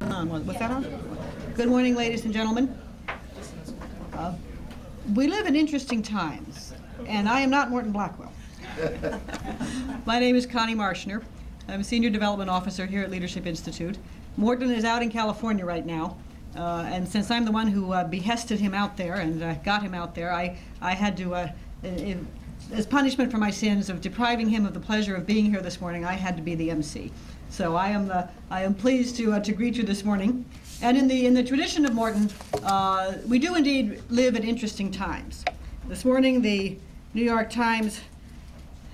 Was that on? Good morning, ladies and gentlemen. We live in interesting times, and I am not Morton Blackwell. My name is Connie Marshner. I'm a Senior Development Officer here at Leadership Institute. Morton is out in California right now, and since I'm the one who behested him out there and got him out there, I had to, as punishment for my sins of depriving him of the pleasure of being here this morning, I had to be the MC. So I am pleased to greet you this morning. And in the tradition of Morton, we do indeed live in interesting times. This morning, the New York Times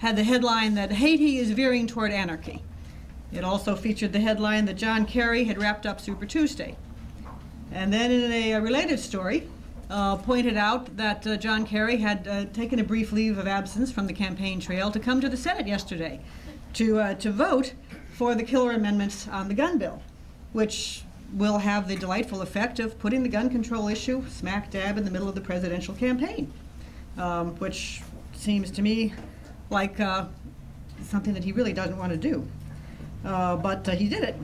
had the headline that Haiti is veering toward anarchy. It also featured the headline that John Kerry had wrapped up Super Tuesday. And then in a related story, pointed out that John Kerry had taken a brief leave of absence from the campaign trail to come to the Senate yesterday to vote for the killer amendments on the gun bill, which will have the delightful effect of putting the gun control issue smack dab in the middle of the presidential campaign, which seems to me like something that he really doesn't want to do. But he did it.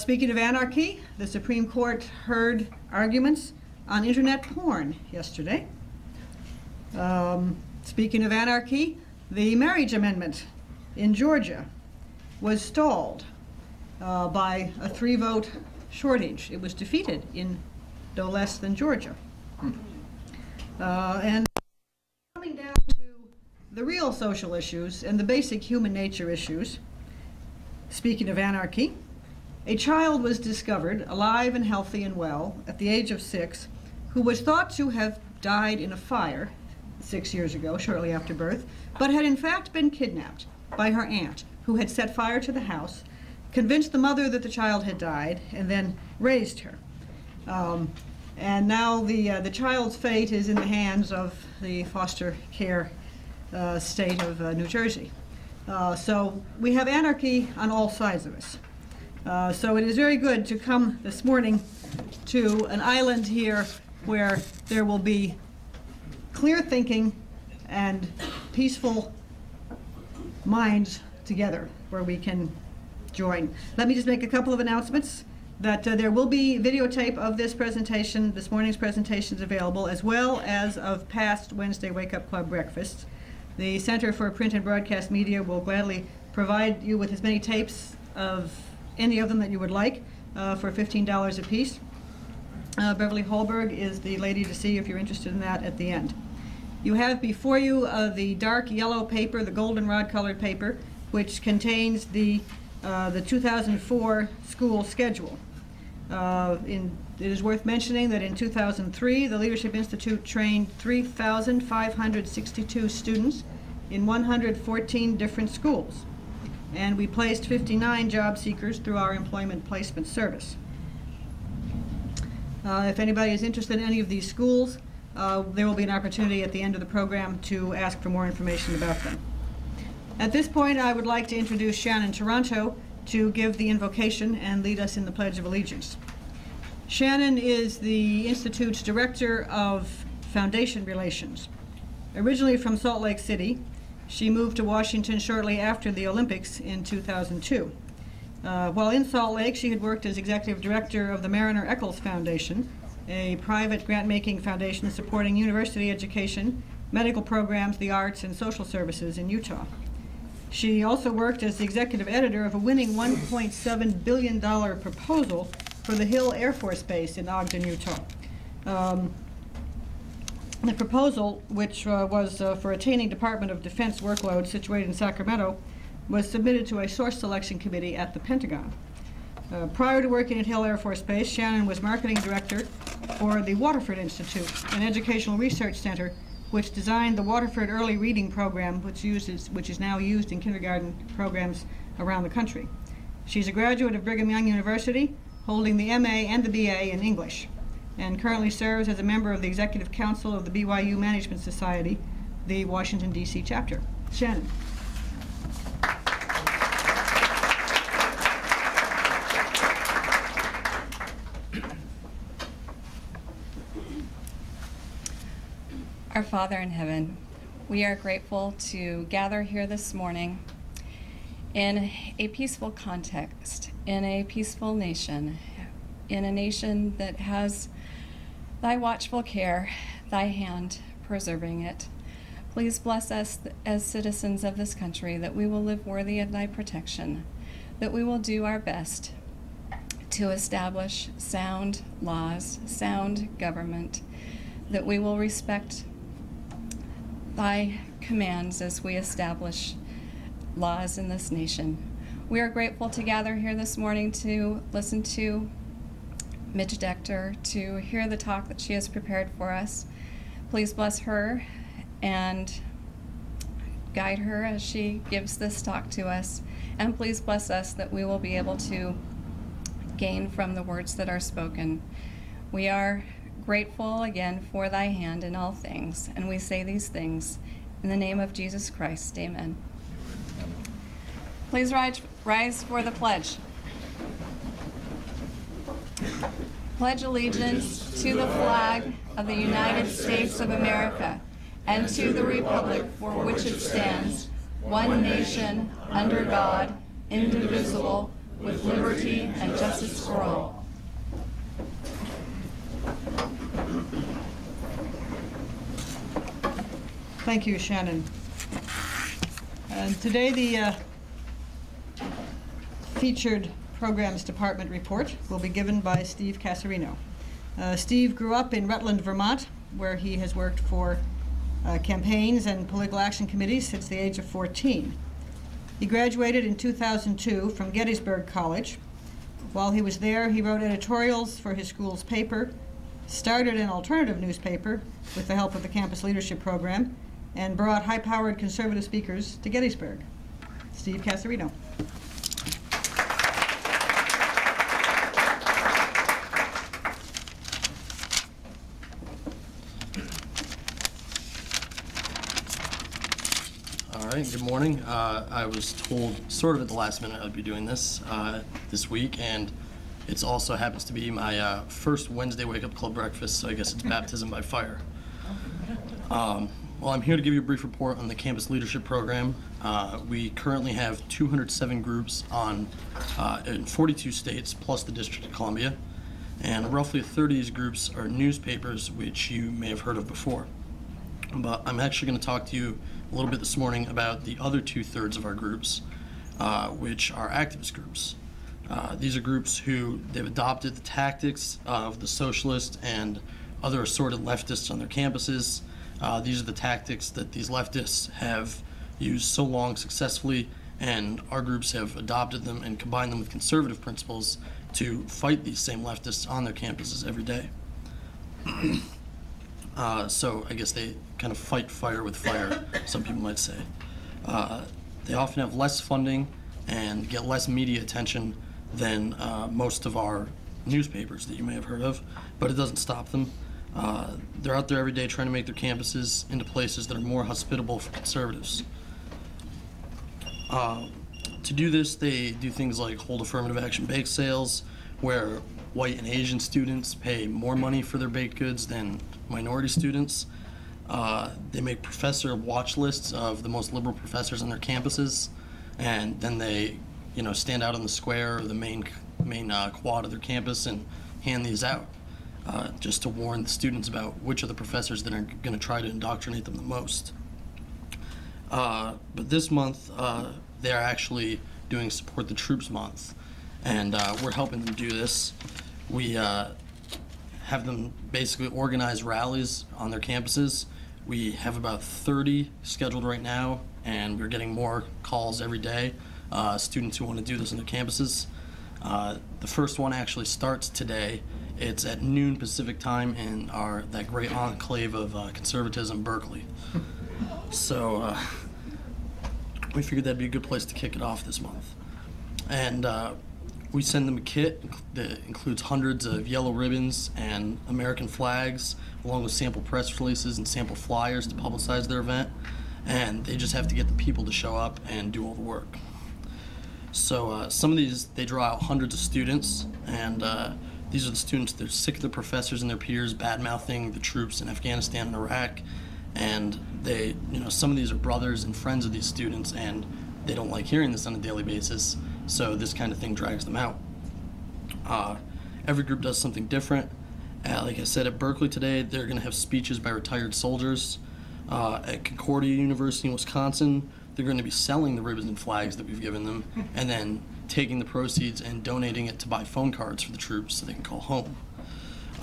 Speaking of anarchy, the Supreme Court heard arguments on internet porn yesterday. Speaking of anarchy, the marriage amendment in Georgia was stalled by a 3-vote shortage. It was defeated in no less than Georgia. And coming down to the real social issues and the basic human nature issues, speaking of anarchy, a child was discovered alive and healthy and well at the age of 6 who was thought to have died in a fire 6 years ago, shortly after birth, but had in fact been kidnapped by her aunt, who had set fire to the house, convinced the mother that the child had died, and then raised her. And now the child's fate is in the hands of the foster care state of New Jersey. So we have anarchy on all sides of us. So it is very good to come this morning to an island here where there will be clear thinking and peaceful minds together where we can join. Let me just make a couple of announcements that there will be videotape of this presentation, this morning's presentation is available, as well as of past Wednesday Wake Up Club breakfasts. The Center for Print and Broadcast Media will gladly provide you with as many tapes of any of them that you would like for $15 a piece. Beverly Holberg is the lady to see if you're interested in that at the end. You have before you the dark yellow paper, the goldenrod colored paper, which contains the 2004 school schedule. It is worth mentioning that in 2003, the Leadership Institute trained 3,562 students in 114 different schools, and we placed 59 job seekers through our employment placement service. If anybody is interested in any of these schools, there will be an opportunity at the end of the program to ask for more information about them. At this point, I would like to introduce Shannon Toronto to give the invocation and lead us in the Pledge of Allegiance. Shannon is the Institute's Director of Foundation Relations. Originally from Salt Lake City, she moved to Washington shortly after the Olympics in 2002. While in Salt Lake, she had worked as Executive Director of the Mariner Eccles Foundation, a private grant-making foundation supporting university education, medical programs, the arts, and social services in Utah. She also worked as the executive editor of a winning $1.7 billion proposal for the Hill Air Force Base in Ogden, Utah. The proposal, which was for attaining Department of Defense workload situated in Sacramento, was submitted to a source selection committee at the Pentagon. Prior to working at Hill Air Force Base, Shannon was marketing director for the Waterford Institute, an educational research center which designed the Waterford Early Reading Program, which is now used in kindergarten programs around the country. She's a graduate of Brigham Young University, holding the MA and the BA in English, and currently serves as a member of the Executive Council of the BYU Management Society, the Washington, D.C. chapter. Shannon. Our Father in heaven, we are grateful to gather here this morning in a peaceful context, in a peaceful nation, in a nation that has thy watchful care, thy hand preserving it. Please bless us as citizens of this country, that we will live worthy of thy protection, that we will do our best to establish sound laws, sound government, that we will respect thy commands as we establish laws in this nation. We are grateful to gather here this morning to listen to Midge Decter, to hear the talk that she has prepared for us. Please bless her and guide her as she gives this talk to us. And please bless us that we will be able to gain from the words that are spoken. We are grateful again for thy hand in all things, and we say these things in the name of Jesus Christ. Amen. Please rise for the pledge. Pledge allegiance to the flag of the United States of America and to the republic for which it stands, one nation, under God, indivisible, with liberty and justice for all. Thank you, Shannon. And today the featured Programs Department report will be given by Steve Casarino. Steve grew up in Rutland, Vermont, where he has worked for campaigns and political action committees since the age of 14. He graduated in 2002 from Gettysburg College. While he was there, he wrote editorials for his school's paper, started an alternative newspaper with the help of the Campus Leadership Program, and brought high-powered conservative speakers to Gettysburg. Steve Casarino. All right, good morning. I was told sort of at the last minute I would be doing this this week, and it also happens to be my first Wednesday Wake Up Club breakfast, so I guess it's baptism by fire. Well, I'm here to give you a brief report on the Campus Leadership Program. We currently have 207 groups in 42 states, plus the District of Columbia, and roughly a third of these groups are newspapers, which you may have heard of before. But I'm actually going to talk to you a little bit this morning about the other 2/3 of our groups, which are activist groups. These are groups who they've adopted the tactics of the socialists and other assorted leftists on their campuses. These are the tactics that these leftists have used so long successfully, and our groups have adopted them and combined them with conservative principles to fight these same leftists on their campuses every day. So I guess they kind of fight fire with fire, some people might say. They often have less funding and get less media attention than most of our newspapers that you may have heard of, but it doesn't stop them. They're out there every day trying to make their campuses into places that are more hospitable for conservatives. To do this, they do things like hold affirmative action bake sales, where white and Asian students pay more money for their baked goods than minority students. They make professor watch lists of the most liberal professors on their campuses, and then they, stand out on the square or the main quad of their campus and hand these out, just to warn the students about which of the professors that are going to try to indoctrinate them the most. But this month, they're actually doing Support the Troops Month, and we're helping them do this. We have them basically organize rallies on their campuses. We have about 30 scheduled right now, and we're getting more calls every day, students who want to do this on their campuses. The first one actually starts today. It's at noon Pacific time in that great enclave of conservatism, Berkeley. So we figured that'd be a good place to kick it off this month. And we send them a kit that includes hundreds of yellow ribbons and American flags, along with sample press releases and sample flyers to publicize their event. And they just have to get the people to show up and do all the work. So some of these, they draw out hundreds of students, and these are the students that are sick of their professors and their peers bad-mouthing the troops in Afghanistan and Iraq. And they, some of these are brothers and friends of these students, and they don't like hearing this on a daily basis, so this kind of thing drags them out. every group does something different. Like I said, at Berkeley today, they're going to have speeches by retired soldiers. At Concordia University in Wisconsin, they're going to be selling the ribbons and flags that we've given them, and then taking the proceeds and donating it to buy phone cards for the troops so they can call home.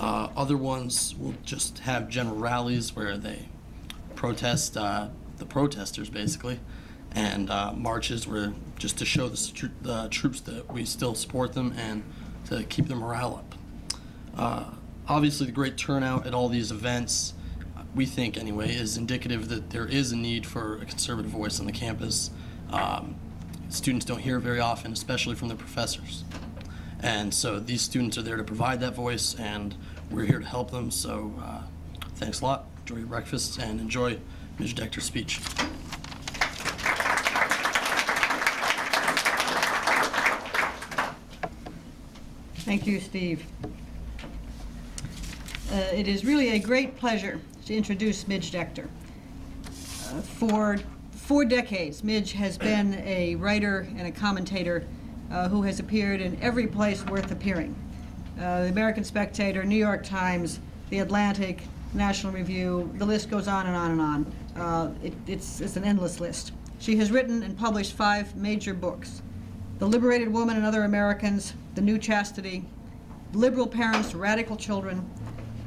Other ones will just have general rallies where they protest the protesters, basically, and marches where just to show the troops that we still support them and to keep their morale up. Obviously, the great turnout at all these events, we think anyway, is indicative that there is a need for a conservative voice on the campus. Students don't hear it very often, especially from their professors. And so these students are there to provide that voice, and we're here to help them. So thanks a lot. Enjoy your breakfast and enjoy Midge Decter's speech. Thank you, Steve. It is really a great pleasure to introduce Midge Decter. For 4 decades, Midge has been a writer and a commentator who has appeared in every place worth appearing. The American Spectator, New York Times, The Atlantic, National Review, the list goes on and on and on. It's an endless list. She has written and published 5 major books: The Liberated Woman and Other Americans, The New Chastity, Liberal Parents, Radical Children,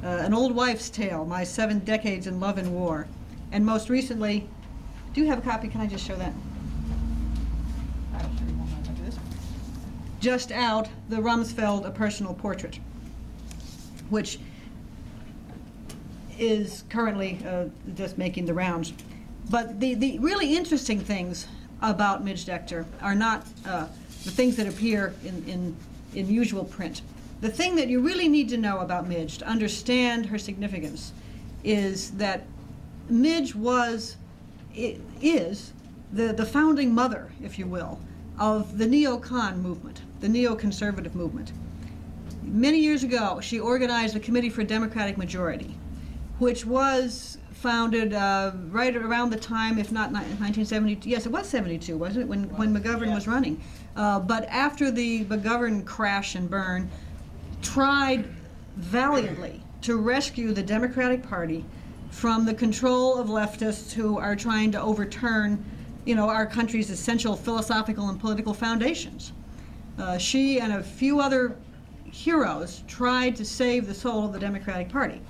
An Old Wife's Tale, My 7 Decades in Love and War, and most recently, do you have a copy? Can I just show that? Just out, The Rumsfeld, A Personal Portrait, which is currently just making the rounds. But the really interesting things about Midge Decter are not the things that appear in usual print. The thing that you really need to know about Midge to understand her significance is that Midge is the founding mother, if you will, of the neocon movement, the neoconservative movement. Many years ago, she organized the Committee for Democratic Majority, which was founded right around the time, if not 1972, yes, it was 72, wasn't it, when McGovern was running. But after the McGovern crash and burn, tried valiantly to rescue the Democratic Party from the control of leftists who are trying to overturn, our country's essential philosophical and political foundations. She and a few other heroes tried to save the soul of the Democratic Party.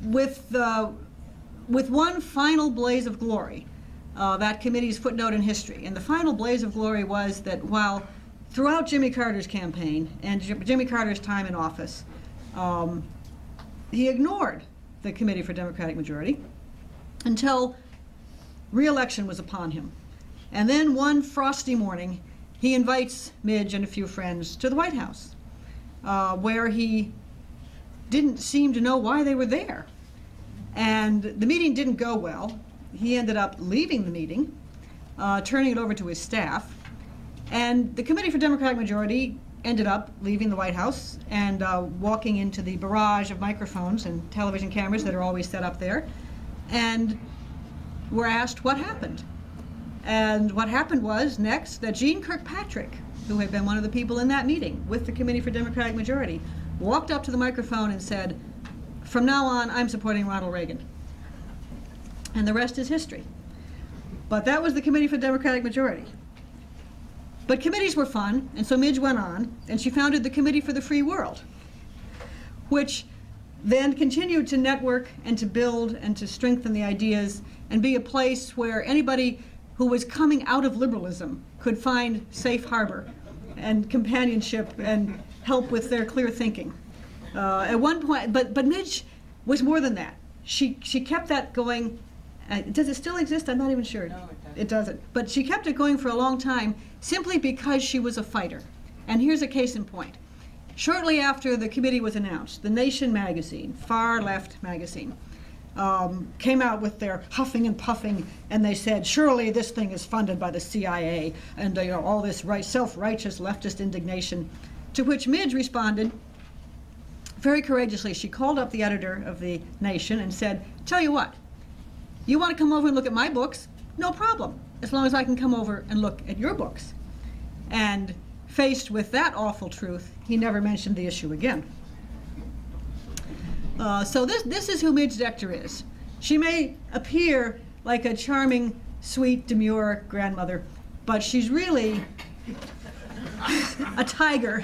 With one final blaze of glory, that committee's footnote in history. And the final blaze of glory was that while throughout Jimmy Carter's campaign and Jimmy Carter's time in office, he ignored the Committee for Democratic Majority until re-election was upon him. And then one frosty morning, he invites Midge and a few friends to the White House, where he didn't seem to know why they were there. And the meeting didn't go well. He ended up leaving the meeting, turning it over to his staff. And the Committee for Democratic Majority ended up leaving the White House and walking into the barrage of microphones and television cameras that are always set up there, and were asked what happened. And what happened was, next, that Jeane Kirkpatrick, who had been one of the people in that meeting with the Committee for Democratic Majority, walked up to the microphone and said, "From now on, I'm supporting Ronald Reagan." And the rest is history. But that was the Committee for Democratic Majority. But committees were fun, and so Midge went on, and she founded the Committee for the Free World, which then continued to network and to build and to strengthen the ideas and be a place where anybody who was coming out of liberalism could find safe harbor and companionship and help with their clear thinking. At one point, but Midge was more than that. She kept that going. Does it still exist? I'm not even sure. No, it doesn't. But she kept it going for a long time simply because she was a fighter. And here's a case in point. Shortly after the committee was announced, The Nation magazine, far left magazine, came out with their huffing and puffing, and they said, surely this thing is funded by the CIA, and all this self-righteous leftist indignation. To which Midge responded very courageously. She called up the editor of The Nation and said, tell you what, you want to come over and look at my books? No problem, as long as I can come over and look at your books. And faced with that awful truth, he never mentioned the issue again. So this is who Midge Decter is. She may appear like a charming, sweet, demure grandmother, but she's really a tiger.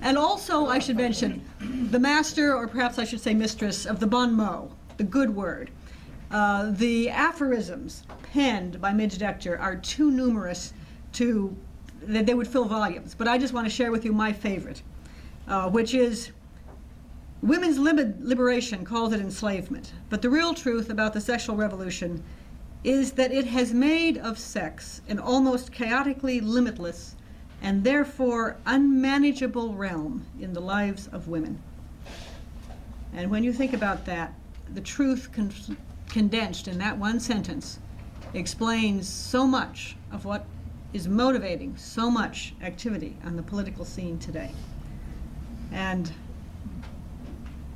And also, I should mention, the master, or perhaps I should say mistress, of the bon mot, the good word. The aphorisms penned by Midge Decter are too numerous that they would fill volumes. But I just want to share with you my favorite, which is, women's liberation calls it enslavement, but the real truth about the sexual revolution is that it has made of sex an almost chaotically limitless and therefore unmanageable realm in the lives of women. And when you think about that, the truth condensed in that one sentence explains so much of what is motivating so much activity on the political scene today. And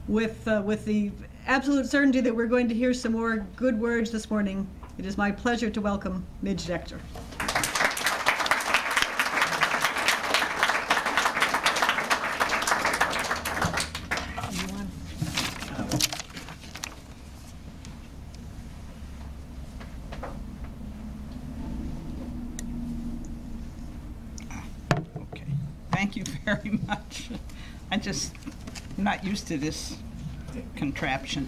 with the absolute certainty that we're going to hear some more good words this morning, it is my pleasure to welcome Midge Decter. Okay. Thank you very much. I'm not used to this contraption.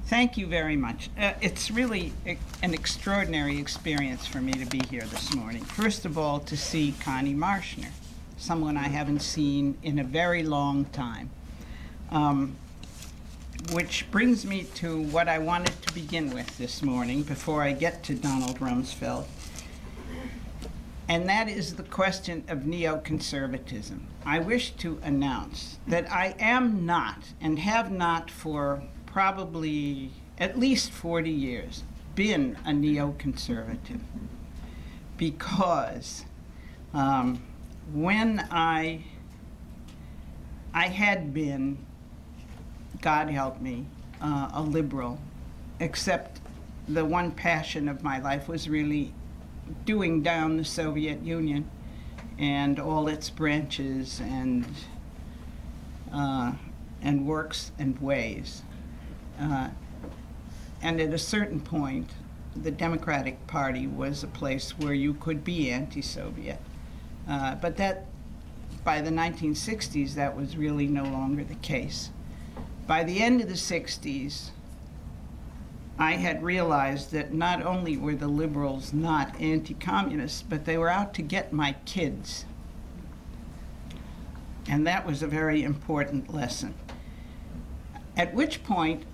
Thank you very much. It's really an extraordinary experience for me to be here this morning. First of all, to see Connie Marshner, someone I haven't seen in a very long time. Which brings me to what I wanted to begin with this morning before I get to Donald Rumsfeld. And that is the question of neoconservatism. I wish to announce that I am not, and have not for probably at least 40 years, been a neoconservative. Because when I had been, God help me, a liberal, except the one passion of my life was really doing down the Soviet Union and all its branches and works and ways. And at a certain point, the Democratic Party was a place where you could be anti-Soviet. But that, by the 1960s, that was really no longer the case. By the end of the 60s, I had realized that not only were the liberals not anti-communists, but they were out to get my kids. And that was a very important lesson. At which point,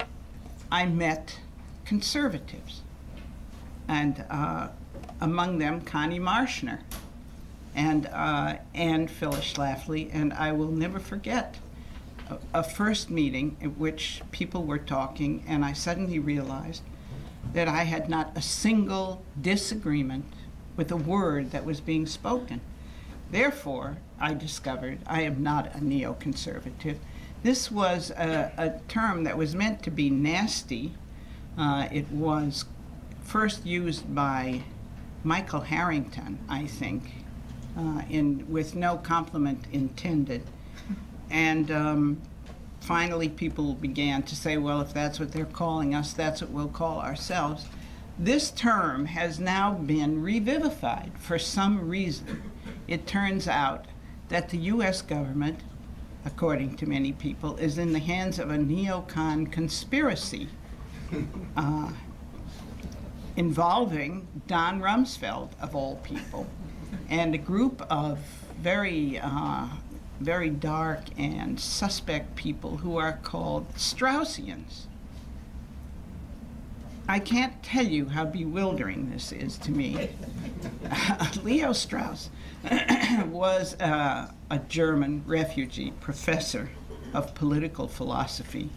I met conservatives, and among them Connie Marshner and Anne Phyllis Schlafly, and I will never forget a first meeting at which people were talking, and I suddenly realized that I had not a single disagreement with a word that was being spoken. Therefore, I discovered I am not a neoconservative. This was a term that was meant to be nasty. It was first used by Michael Harrington, I think, with no compliment intended. And finally people began to say, well, if that's what they're calling us, that's what we'll call ourselves. This term has now been revivified for some reason. It turns out that the U.S. government, according to many people, is in the hands of a neocon conspiracy involving Don Rumsfeld, of all people, and a group of very dark and suspect people who are called Straussians. I can't tell you how bewildering this is to me. Leo Strauss was a German refugee professor of political philosophy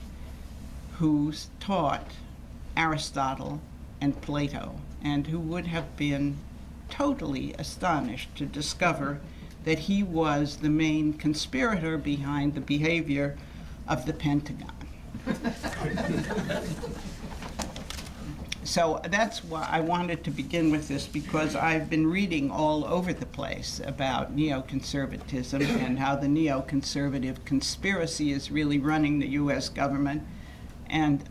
who taught Aristotle and Plato, and who would have been totally astonished to discover that he was the main conspirator behind the behavior of the Pentagon. So that's why I wanted to begin with this, because I've been reading all over the place about neoconservatism and how the neoconservative conspiracy is really running the U.S. government. And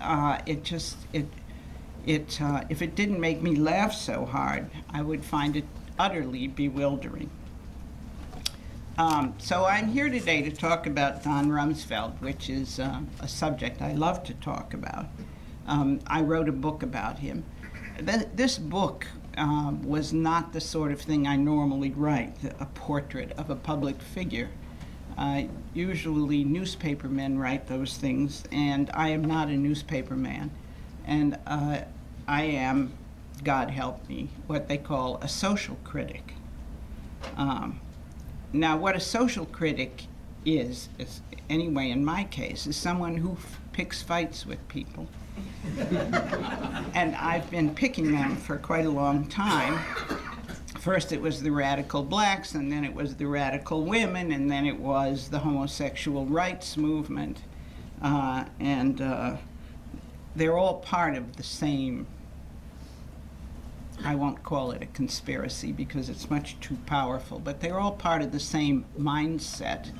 if it didn't make me laugh so hard, I would find it utterly bewildering. So I'm here today to talk about Don Rumsfeld, which is a subject I love to talk about. I wrote a book about him. This book was not the sort of thing I normally write, a portrait of a public figure. Usually newspaper men write those things, and I am not a newspaper man. And I am, God help me, what they call a social critic. Now, what a social critic is anyway in my case, is someone who picks fights with people. And I've been picking them for quite a long time. First it was the radical blacks, and then it was the radical women, and then it was the homosexual rights movement. They're all part of the same, I won't call it a conspiracy because it's much too powerful, but they're all part of the same mindset.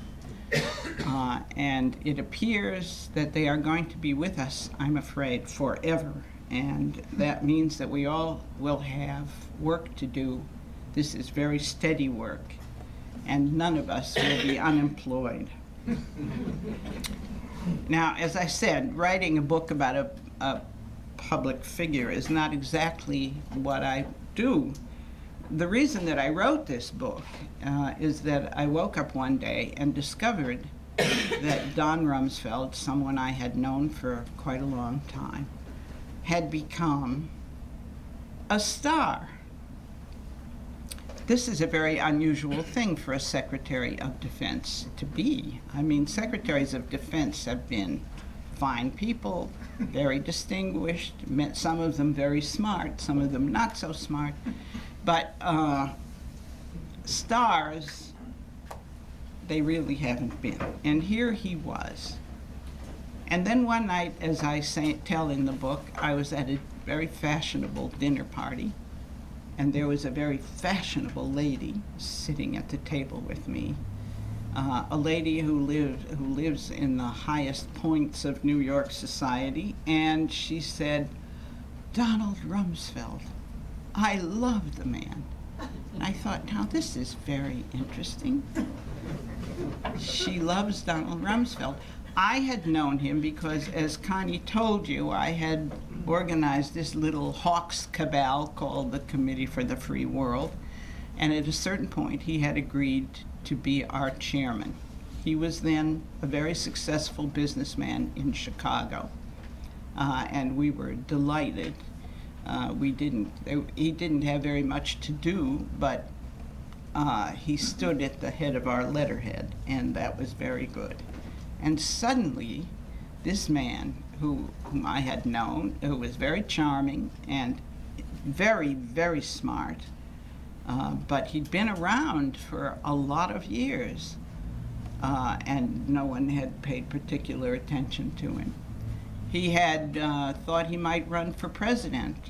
And it appears that they are going to be with us, I'm afraid, forever. And that means that we all will have work to do. This is very steady work, and none of us will be unemployed. Now, as I said, writing a book about a public figure is not exactly what I do. The reason that I wrote this book is that I woke up one day and discovered that Don Rumsfeld, someone I had known for quite a long time, had become a star. This is a very unusual thing for a Secretary of Defense to be. I mean, Secretaries of Defense have been fine people, very distinguished, some of them very smart, some of them not so smart. But stars, they really haven't been. And here he was. And then one night, as I tell in the book, I was at a very fashionable dinner party, and there was a very fashionable lady sitting at the table with me, a lady who lives in the highest points of New York society, and she said, "Donald Rumsfeld, I love the man." And I thought, now this is very interesting. She loves Donald Rumsfeld. I had known him because, as Connie told you, I had organized this little hawks cabal called the Committee for the Free World, and at a certain point he had agreed to be our chairman. He was then a very successful businessman in Chicago, and we were delighted. He didn't have very much to do, but he stood at the head of our letterhead, and that was very good. And suddenly, this man whom I had known, who was very charming and very, very smart, but he'd been around for a lot of years, and no one had paid particular attention to him. He had thought he might run for president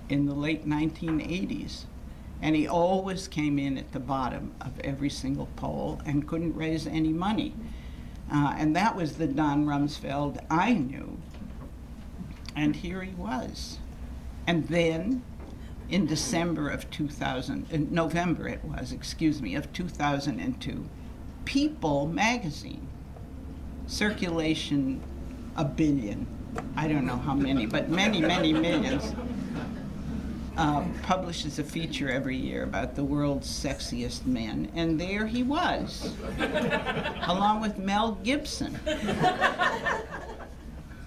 in the late 1980s, and he always came in at the bottom of every single poll and couldn't raise any money. And that was the Don Rumsfeld I knew. And here he was. And then in November of 2002, People magazine, circulation 1 billion, I don't know how many, but many, many millions, publishes a feature every year about the world's sexiest men, and there he was, along with Mel Gibson.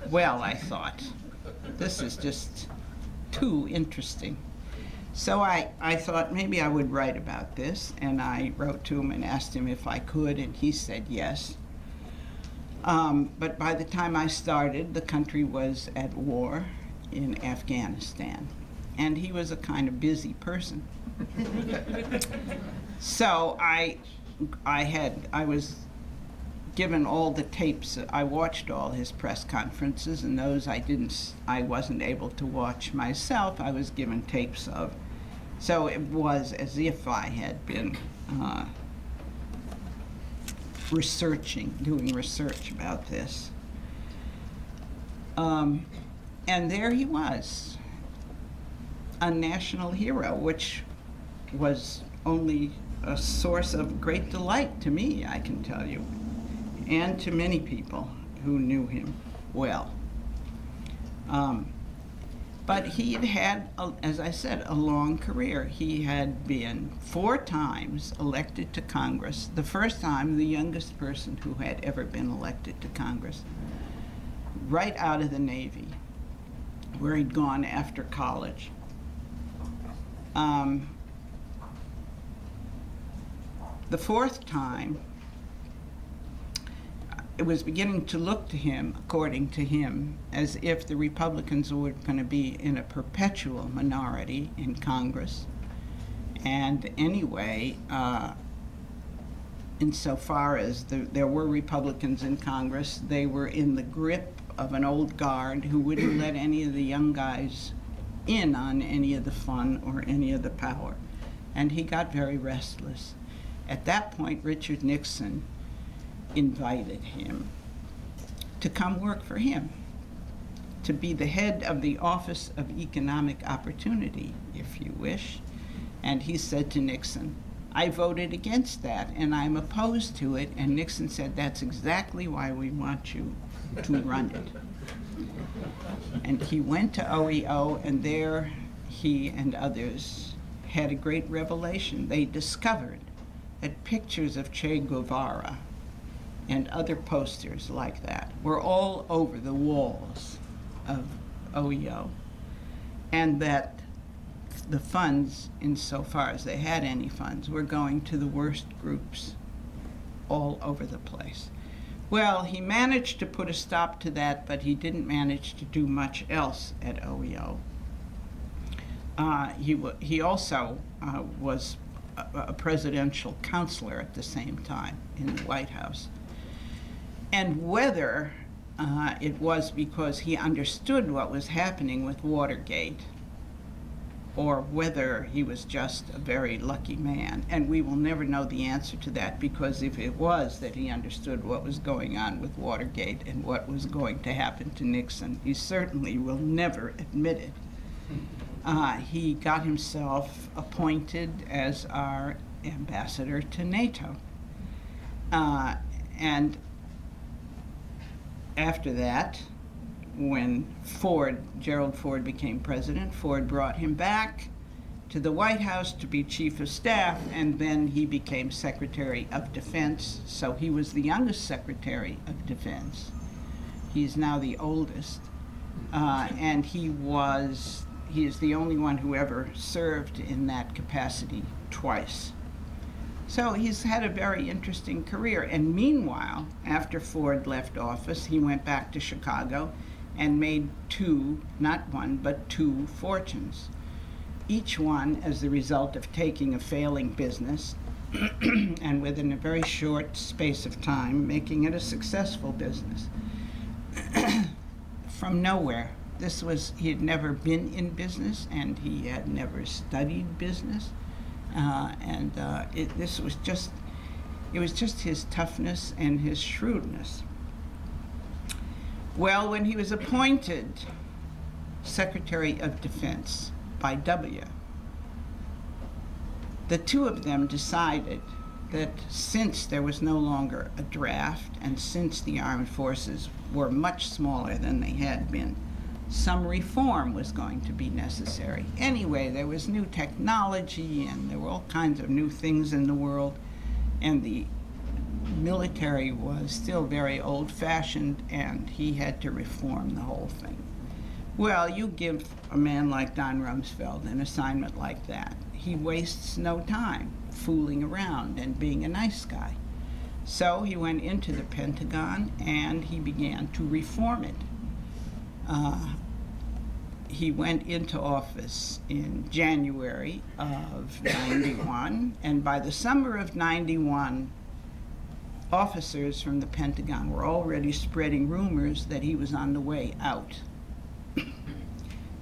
Well, I thought, this is just too interesting. So I thought maybe I would write about this, and I wrote to him and asked him if I could, and he said yes. But by the time I started, the country was at war in Afghanistan, and he was a kind of busy person. So I was given all the tapes. I watched all his press conferences, and those I wasn't able to watch myself. I was given tapes of. So it was as if I had been doing research about this. And there he was, a national hero, which was only a source of great delight to me, I can tell you, and to many people who knew him well. But he had, as I said, a long career. He had been 4 times elected to Congress, the first time the youngest person who had ever been elected to Congress, right out of the Navy, where he'd gone after college. The 4th time, it was beginning to look to him, according to him, as if the Republicans were going to be in a perpetual minority in Congress. And anyway, insofar as there were Republicans in Congress, they were in the grip of an old guard who wouldn't let any of the young guys in on any of the fun or any of the power. And he got very restless. At that point, Richard Nixon invited him to come work for him, to be the head of the Office of Economic Opportunity, if you wish. And he said to Nixon, "I voted against that, and I'm opposed to it." And Nixon said, "That's exactly why we want you to run it." And he went to OEO, and there he and others had a great revelation. They discovered that pictures of Che Guevara and other posters like that were all over the walls of OEO, and that the funds, insofar as they had any funds, were going to the worst groups all over the place. Well, he managed to put a stop to that, but he didn't manage to do much else at OEO. He also was a presidential counselor at the same time in the White House. And whether it was because he understood what was happening with Watergate, or whether he was just a very lucky man, and we will never know the answer to that, because if it was that he understood what was going on with Watergate and what was going to happen to Nixon, he certainly will never admit it. He got himself appointed as our ambassador to NATO. And after that, when Gerald Ford became president, Ford brought him back to the White House to be chief of staff, and then he became Secretary of Defense. So he was the youngest Secretary of Defense. He's now the oldest. And he is the only one who ever served in that capacity twice. So he's had a very interesting career. And meanwhile, after Ford left office, he went back to Chicago and made 2, not 1, but 2 fortunes. Each one as the result of taking a failing business and within a very short space of time, making it a successful business. From nowhere. He had never been in business, and he had never studied business. It was just his toughness and his shrewdness. Well, when he was appointed Secretary of Defense by W, the 2 of them decided that since there was no longer a draft, and since the armed forces were much smaller than they had been, some reform was going to be necessary. Anyway, there was new technology, and there were all kinds of new things in the world, and the military was still very old-fashioned, and he had to reform the whole thing. Well, you give a man like Don Rumsfeld an assignment like that, he wastes no time fooling around and being a nice guy. So he went into the Pentagon, and he began to reform it. He went into office in January of '91, and by the summer of '91, officers from the Pentagon were already spreading rumors that he was on the way out.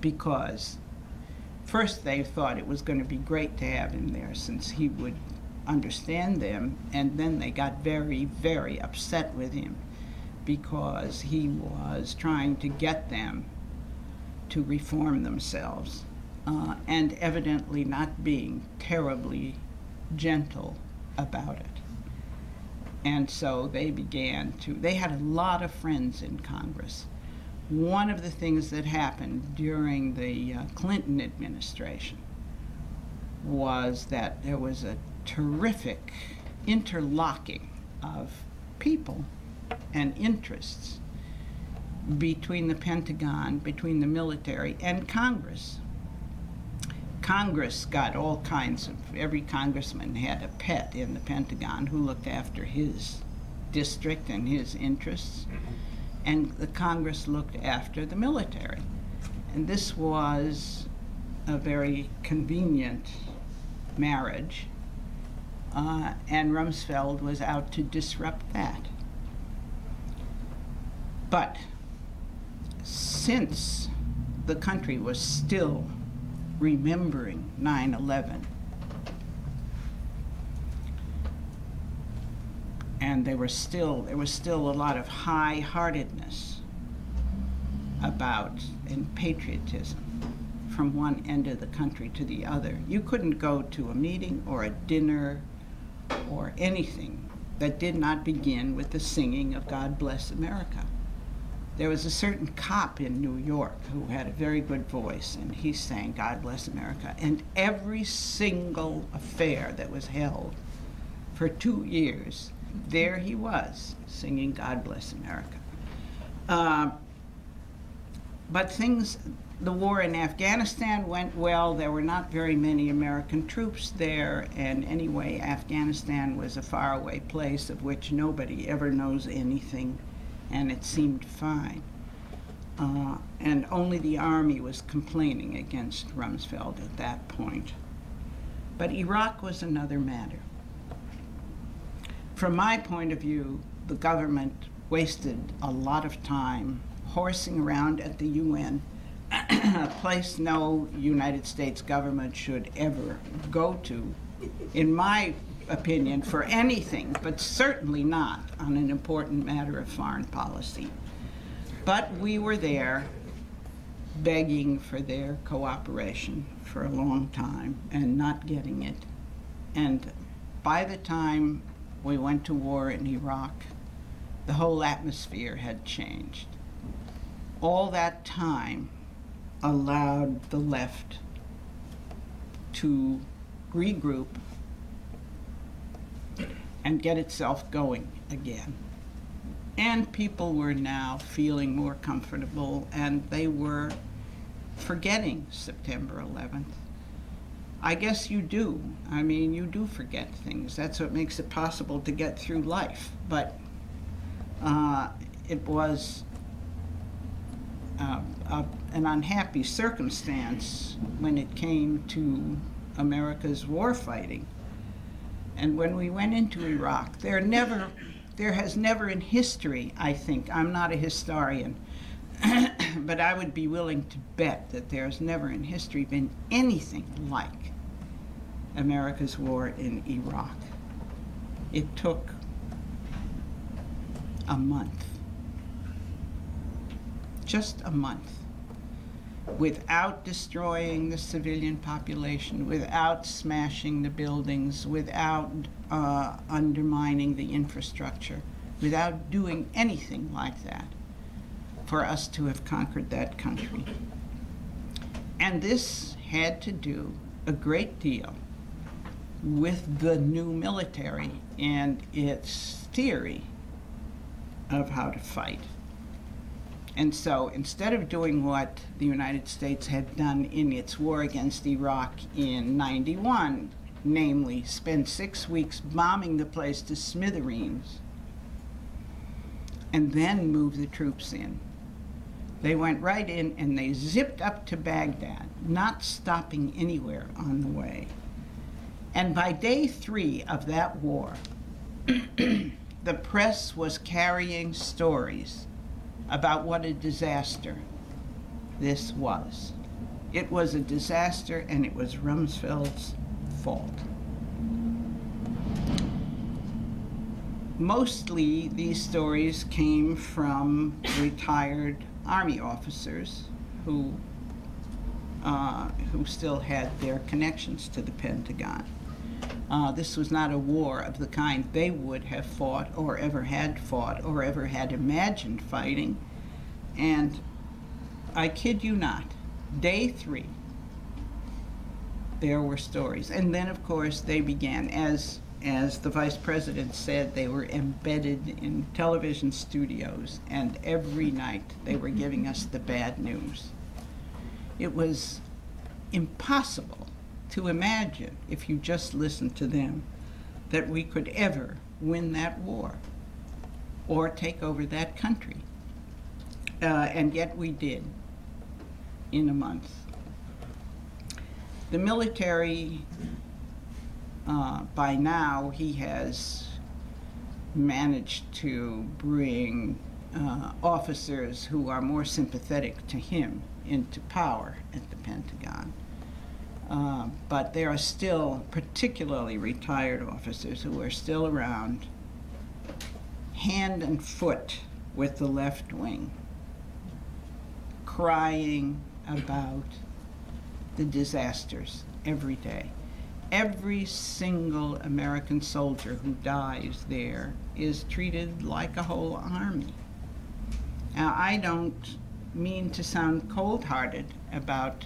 Because first they thought it was going to be great to have him there since he would understand them, and then they got very, very upset with him because he was trying to get them to reform themselves, and evidently not being terribly gentle about it. And so they had a lot of friends in Congress. One of the things that happened during the Clinton administration was that there was a terrific interlocking of people and interests between the Pentagon, between the military, and Congress. Congress got all kinds of, every congressman had a pet in the Pentagon who looked after his district and his interests, and the Congress looked after the military. And this was a very convenient marriage, and Rumsfeld was out to disrupt that. But since the country was still remembering 9/11, and there was still a lot of high-heartedness about and patriotism from one end of the country to the other. You couldn't go to a meeting or a dinner or anything that did not begin with the singing of God Bless America. There was a certain cop in New York who had a very good voice, and he sang God Bless America. And every single affair that was held for 2 years, there he was singing God Bless America. But the war in Afghanistan went well. There were not very many American troops there, and anyway, Afghanistan was a faraway place of which nobody ever knows anything, and it seemed fine. And only the army was complaining against Rumsfeld at that point. But Iraq was another matter. From my point of view, the government wasted a lot of time horsing around at the UN, a place no United States government should ever go to, in my opinion, for anything, but certainly not on an important matter of foreign policy. But we were there begging for their cooperation for a long time and not getting it. And by the time we went to war in Iraq, the whole atmosphere had changed. All that time allowed the left to regroup and get itself going again. And people were now feeling more comfortable, and they were forgetting September 11th. I guess you do. I mean, you do forget things. That's what makes it possible to get through life. But it was an unhappy circumstance when it came to America's war fighting. And when we went into Iraq, there has never in history, I think, I'm not a historian, but I would be willing to bet that there's never in history been anything like America's war in Iraq. It took a month, just a month, without destroying the civilian population, without smashing the buildings, without undermining the infrastructure, without doing anything like that, for us to have conquered that country. And this had to do a great deal with the new military and its theory of how to fight. And so instead of doing what the United States had done in its war against Iraq in '91, namely spend 6 weeks bombing the place to smithereens and then move the troops in, they went right in and they zipped up to Baghdad, not stopping anywhere on the way. And by day 3 of that war, the press was carrying stories about what a disaster this was. It was a disaster, and it was Rumsfeld's fault. Mostly these stories came from retired Army officers who still had their connections to the Pentagon. This was not a war of the kind they would have fought or ever had imagined fighting. And I kid you not, day 3, there were stories. And then, of course, they began, as the vice president said, they were embedded in television studios, and every night they were giving us the bad news. It was impossible to imagine, if you just listened to them, that we could ever win that war or take over that country. And yet we did in a month. The military, by now, he has managed to bring officers who are more sympathetic to him into power at the Pentagon. But there are still, particularly retired officers, who are still around, hand and foot with the left wing, crying about the disasters every day. Every single American soldier who dies there is treated like a whole army. Now, I don't mean to sound cold-hearted about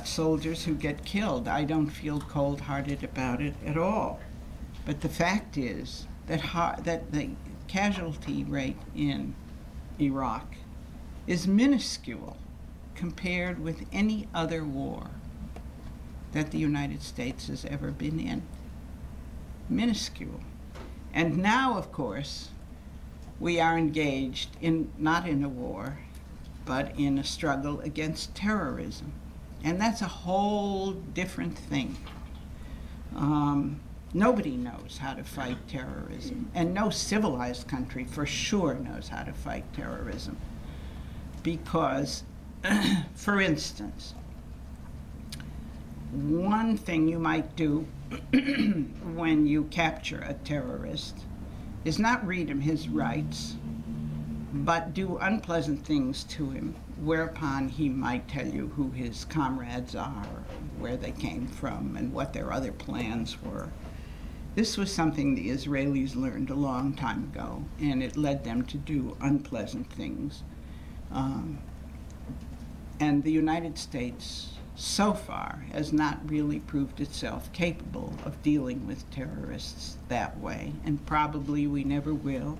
soldiers who get killed. I don't feel cold-hearted about it at all. But the fact is that the casualty rate in Iraq is minuscule compared with any other war that the United States has ever been in. Minuscule. And now, of course, we are engaged not in a war, but in a struggle against terrorism. And that's a whole different thing. Nobody knows how to fight terrorism, and no civilized country for sure knows how to fight terrorism. Because, for instance, one thing you might do when you capture a terrorist is not read him his rights, but do unpleasant things to him, whereupon he might tell you who his comrades are, where they came from, and what their other plans were. This was something the Israelis learned a long time ago, and it led them to do unpleasant things. And the United States, so far, has not really proved itself capable of dealing with terrorists that way, and probably we never will.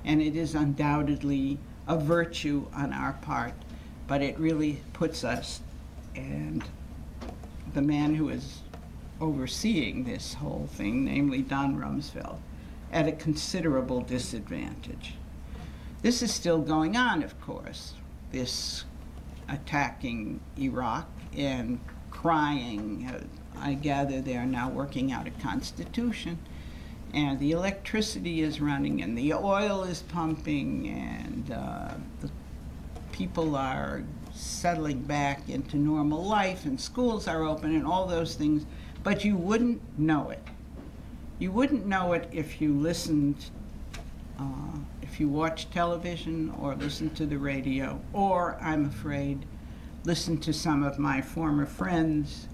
And it is undoubtedly a virtue on our part, but it really puts us, and the man who is overseeing this whole thing, namely Don Rumsfeld, at a considerable disadvantage. This is still going on, of course, this attacking Iraq and crying. I gather they are now working out a constitution, and the electricity is running, and the oil is pumping, and the people are settling back into normal life, and schools are open, and all those things, but you wouldn't know it. You wouldn't know it if you listened, if you watched television or listened to the radio, or, I'm afraid, listened to some of my former friends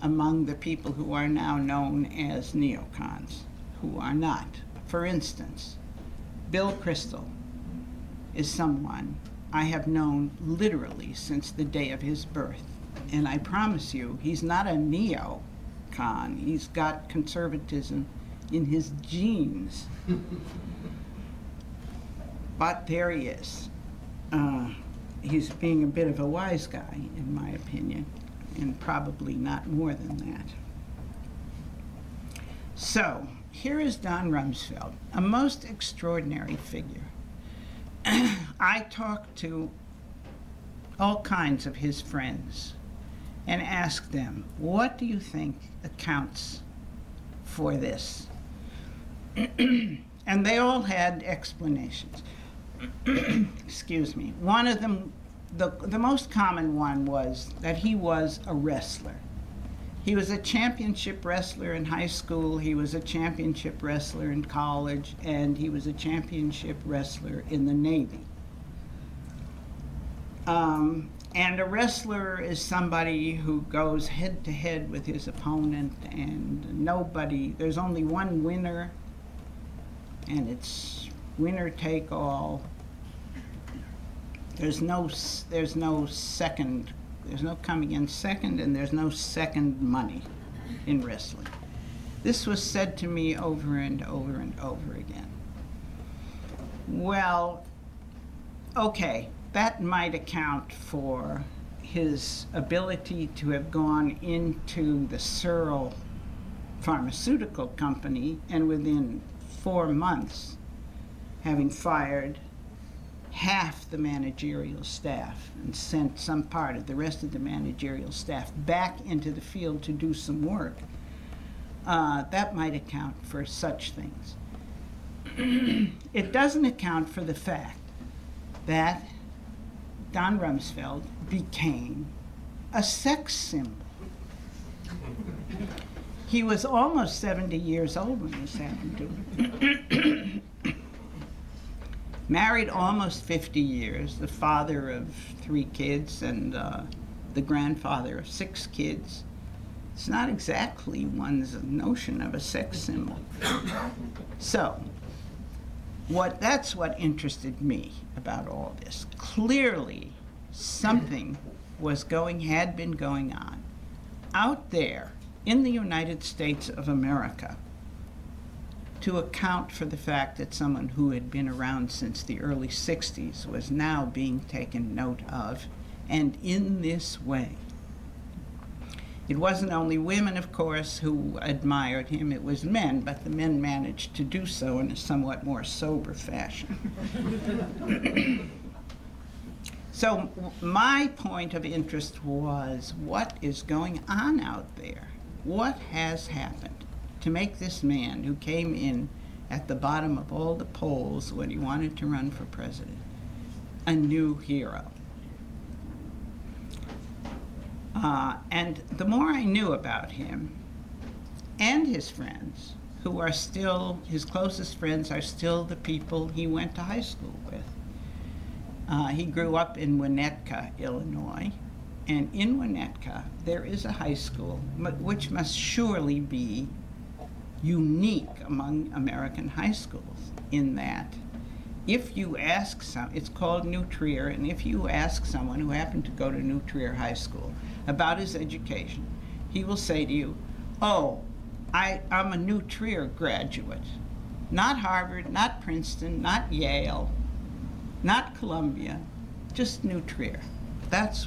among the people who are now known as neocons, who are not. For instance, Bill Kristol is someone I have known literally since the day of his birth. And I promise you, he's not a neocon. He's got conservatism in his genes. But there he is. He's being a bit of a wise guy, in my opinion, and probably not more than that. So, here is Don Rumsfeld, a most extraordinary figure. I talked to all kinds of his friends and asked them, what do you think accounts for this. And they all had explanations. Excuse me. One of them, the most common one, was that he was a wrestler. He was a championship wrestler in high school, he was a championship wrestler in college, and he was a championship wrestler in the Navy. And a wrestler is somebody who goes head to head with his opponent, and there's only one winner, and it's winner take all. There's no second, there's no coming in second, and there's no second money in wrestling. This was said to me over and over and over again. Well, okay, that might account for his ability to have gone into the Searle pharmaceutical company and within 4 months having fired half the managerial staff and sent some part of the rest of the managerial staff back into the field to do some work. That might account for such things. It doesn't account for the fact that Don Rumsfeld became a sex symbol. He was almost 70 years old when this happened to him. Married almost 50 years, the father of 3 kids and the grandfather of 6 kids. It's not exactly one's notion of a sex symbol. So, that's what interested me about all this. Clearly, something had been going on out there in the United States of America to account for the fact that someone who had been around since the early 60s was now being taken note of, and in this way. It wasn't only women, of course, who admired him, it was men, but the men managed to do so in a somewhat more sober fashion. So my point of interest was, what is going on out there? What has happened to make this man, who came in at the bottom of all the polls when he wanted to run for president, a new hero? And the more I knew about him and his friends, who are still, his closest friends are still the people he went to high school with. He grew up in Winnetka, Illinois, and in Winnetka there is a high school which must surely be unique among American high schools, in that if you ask it's called New Trier, and if you ask someone who happened to go to New Trier High School about his education, he will say to you, oh, I'm a New Trier graduate. Not Harvard, not Princeton, not Yale, not Columbia, just New Trier. That's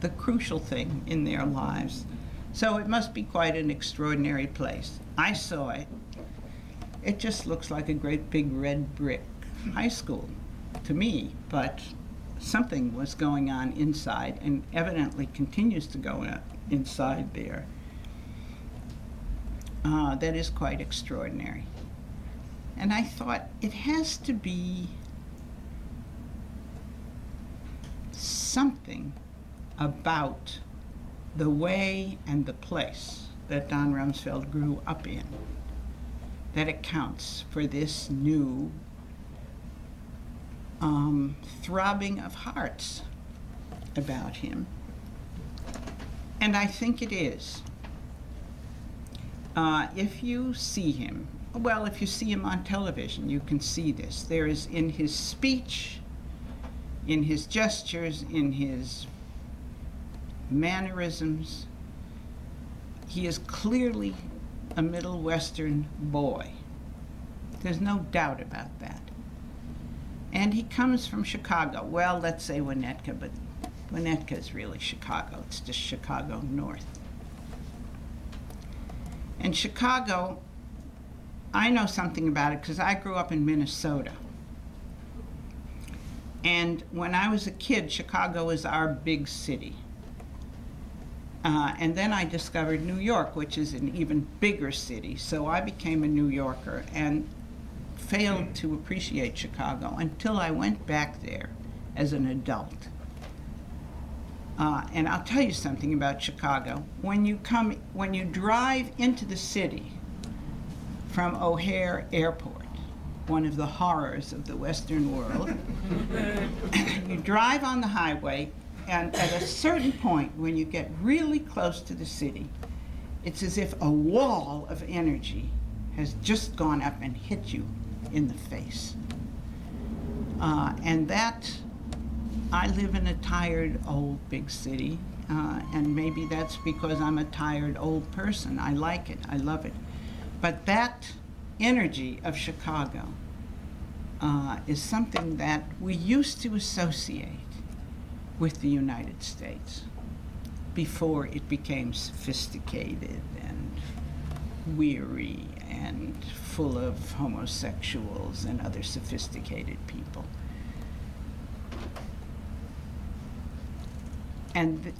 the crucial thing in their lives. So it must be quite an extraordinary place. I saw it. It just looks like a great big red brick high school to me, but something was going on inside, and evidently continues to go on inside there. That is quite extraordinary. And I thought, it has to be something about the way and the place that Don Rumsfeld grew up in that accounts for this new throbbing of hearts about him. And I think it is. If you see him, well, if you see him on television, you can see this. There is, in his speech, in his gestures, in his mannerisms, he is clearly a Middle Western boy. There's no doubt about that. And he comes from Chicago. Well, let's say Winnetka, but Winnetka is really Chicago. It's just Chicago North. And Chicago, I know something about it because I grew up in Minnesota. And when I was a kid, Chicago was our big city. And then I discovered New York, which is an even bigger city. So I became a New Yorker and failed to appreciate Chicago until I went back there as an adult. And I'll tell you something about Chicago. When you drive into the city from O'Hare Airport, one of the horrors of the Western world, you drive on the highway, and at a certain point, when you get really close to the city, it's as if a wall of energy has just gone up and hit you in the face. And that, I live in a tired old big city, and maybe that's because I'm a tired old person. I like it, I love it. But that energy of Chicago is something that we used to associate with the United States before it became sophisticated and weary and full of homosexuals and other sophisticated people. And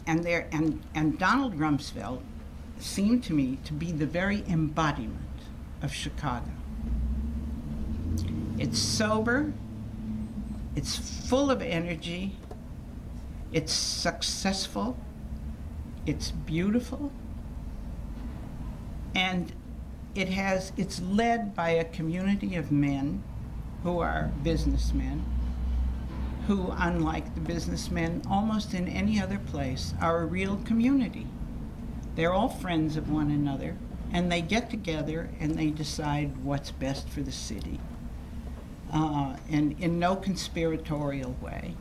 Donald Rumsfeld seemed to me to be the very embodiment of Chicago. It's sober, it's full of energy, it's successful, it's beautiful, and it's led by a community of men who are businessmen, who, unlike the businessmen almost in any other place, are a real community. They're all friends of one another, and they get together and they decide what's best for the city, and in no conspiratorial way.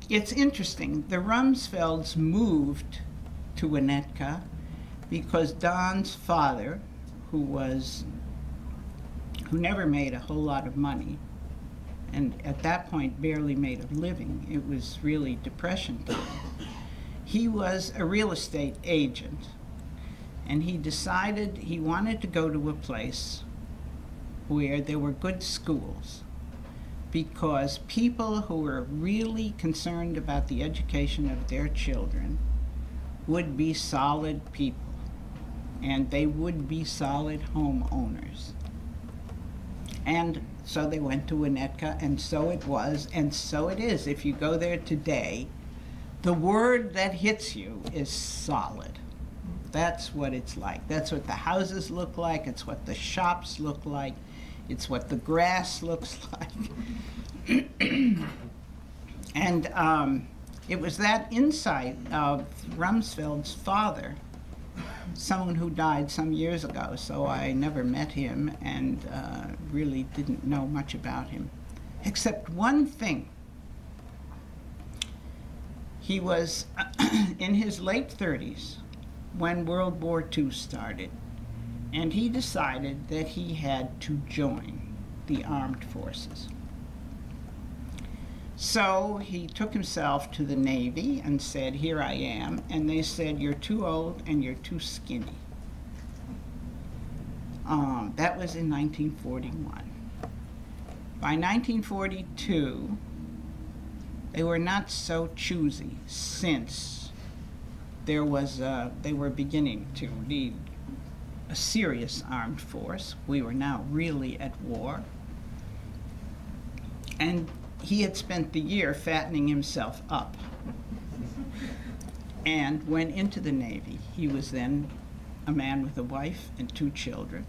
It's interesting, the Rumsfelds moved to Winnetka because Don's father, who never made a whole lot of money, and at that point barely made a living, it was really depression time. He was a real estate agent, and he decided he wanted to go to a place where there were good schools, because people who were really concerned about the education of their children would be solid people, and they would be solid homeowners. And so they went to Winnetka, and so it was, and so it is. If you go there today, the word that hits you is solid. That's what it's like. That's what the houses look like. It's what the shops look like. It's what the grass looks like. And it was that insight of Rumsfeld's father, someone who died some years ago, so I never met him and really didn't know much about him, except one thing. He was in his late 30s when World War II started, and he decided that he had to join the armed forces. So he took himself to the Navy and said, "Here I am," and they said, "You're too old and you're too skinny." That was in 1941. By 1942, they were not so choosy, since they were beginning to lead a serious armed force. We were now really at war. And he had spent the year fattening himself up and went into the Navy. He was then a man with a wife and 2 children.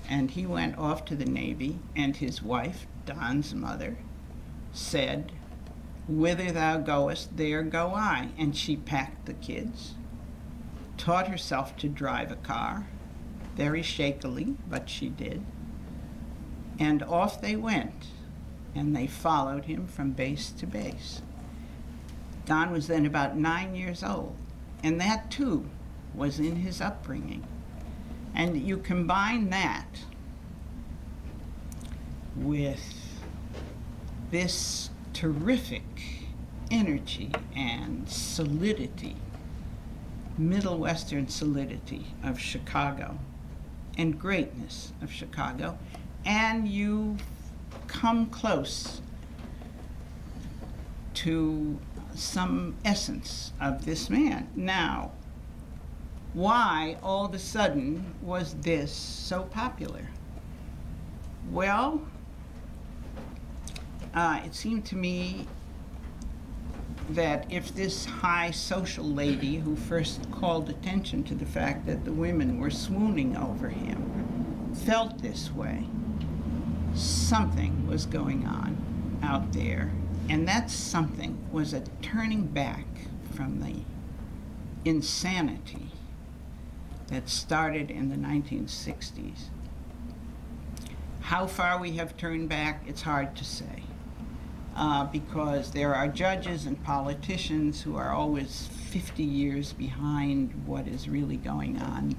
And he went off to the Navy, and his wife, Don's mother, said, "Whither thou goest, there go I." And she packed the kids, taught herself to drive a car, very shakily, but she did. And off they went, and they followed him from base to base. Don was then about 9 years old, and that too was in his upbringing. And you combine that with this terrific energy and solidity, Middle Western solidity of Chicago, and greatness of Chicago, and you come close to some essence of this man. Now, why all of a sudden was this so popular? Well, it seemed to me that if this high social lady who first called attention to the fact that the women were swooning over him felt this way, something was going on out there. And that something was a turning back from the insanity that started in the 1960s. How far we have turned back, it's hard to say, because there are judges and politicians who are always 50 years behind what is really going on